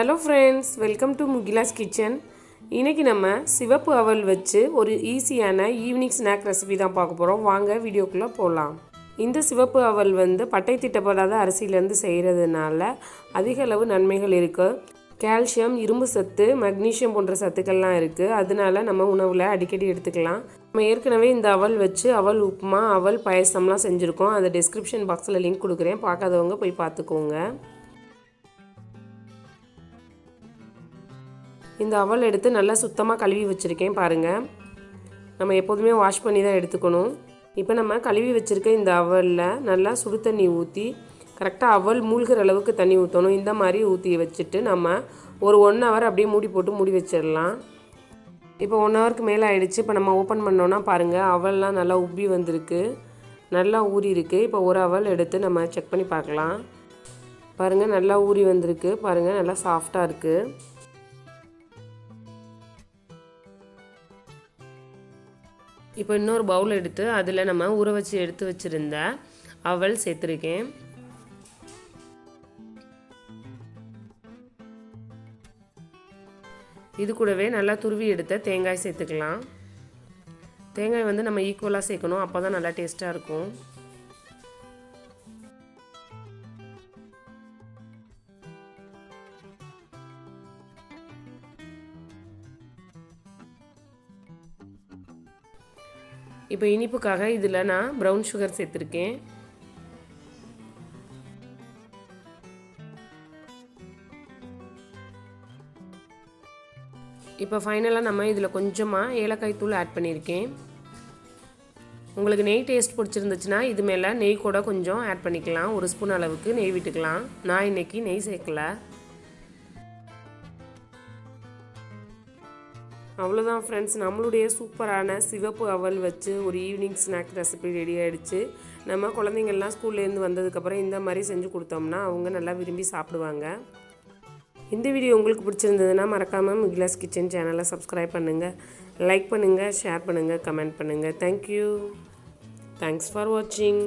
Hello friends, welcome to Mugila's Kitchen. இன்னைக்கு நம்ம சிவப்பு அவல் வச்சு ஒரு ஈஸியான ஈவினிங் ஸ்நாக் ரெசிபி தான் பார்க்க போறோம். வாங்க வீடியோக்குள்ள போலாம். இந்த சிவப்பு அவல் பட்டை திட்டப்படாத அரிசியில இருந்து செய்யிறதுனால அதிக அளவு நன்மைகள் இருக்கு. கால்சியம், இரும்பு சத்து, மக்னீசியம் போன்ற சத்துக்கள்லாம் இருக்கு. அதனால நம்ம உணவுல அடிக்கடி எடுத்துக்கலாம். நம்ம ஏற்கனவே இந்த அவல் வச்சு அவல் உப்புமா, அவல் பாயாசம்லாம் செஞ்சிருக்கோம். அத டிஸ்கிரிப்ஷன் பாக்ஸ்ல லிங்க் கொடுக்கிறேன். பார்க்காதவங்க போய் பார்த்துக்கோங்க. இந்த அவல் எடுத்து நல்லா சுத்தமாக கழுவி வச்சுருக்கேன் பாருங்கள். நம்ம எப்போதுமே வாஷ் பண்ணி தான் எடுத்துக்கணும். இப்போ நம்ம கழுவி வச்சுருக்க இந்த அவலில் நல்லா சுடு தண்ணி ஊற்றி கரெக்டாக அவல் மூழ்கிற அளவுக்கு தண்ணி ஊற்றணும். இந்த மாதிரி ஊற்றி வச்சுட்டு நம்ம ஒரு 1 ஹவர் அப்படியே மூடி போட்டு மூடி வச்சிடலாம். இப்போ 1 ஹவருக்கு மேலே ஆகிடுச்சு. இப்போ நம்ம ஓப்பன் பண்ணோன்னா பாருங்கள், அவல்லாம் நல்லா உப்பி வந்திருக்கு, நல்லா ஊறி இருக்குது. இப்போ ஒரு அவல் எடுத்து நம்ம செக் பண்ணி பார்க்கலாம். பாருங்கள், நல்லா ஊறி வந்திருக்கு. பாருங்கள், நல்லா சாஃப்டாக இருக்குது. இப்போ இன்னொரு பவுல் எடுத்து அதில் நம்ம ஊற வச்சு எடுத்து வச்சுருந்த அவல் சேர்த்துருக்கேன். இது கூடவே நல்லா துருவி எடுத்த தேங்காய் சேர்த்துக்கலாம். தேங்காய் நம்ம ஈக்குவலாக சேர்க்கணும், அப்போ தான் நல்லா டேஸ்ட்டாக இருக்கும். இப்போ இனிப்புக்காக இதில் நான் ப்ரௌன் சுகர் சேர்த்துருக்கேன். இப்போ ஃபைனலாக நம்ம இதில் கொஞ்சமாக ஏலக்காய் தூள் ஆட் பண்ணியிருக்கேன். உங்களுக்கு நெய் டேஸ்ட் பிடிச்சிருந்துச்சுன்னா இது மேலே நெய் கூட கொஞ்சம் ஆட் பண்ணிக்கலாம். 1 ஸ்பூன் அளவுக்கு நெய் விட்டுக்கலாம். நான் இன்றைக்கி நெய் சேர்க்கலை. அவ்வளோதான் ஃப்ரெண்ட்ஸ், நம்மளுடைய சூப்பரான சிவப்பு அவல் வச்சு ஒரு ஈவினிங் ஸ்நாக் ரெசிபி ரெடி ஆகிடுச்சு. நம்ம குழந்தைங்கள்லாம் ஸ்கூல்லேருந்து வந்ததுக்கப்புறம் இந்த மாதிரி செஞ்சு கொடுத்தோம்னா அவங்க நல்லா விரும்பி சாப்பிடுவாங்க. இந்த வீடியோ உங்களுக்கு பிடிச்சிருந்ததுன்னா மறக்காமல் முகிலாஸ் கிச்சன் சேனலை சப்ஸ்கிரைப் பண்ணுங்கள், லைக் பண்ணுங்கள், ஷேர் பண்ணுங்கள், கமெண்ட் பண்ணுங்கள். தேங்க்யூ. தேங்க்ஸ் ஃபார் வாட்சிங்.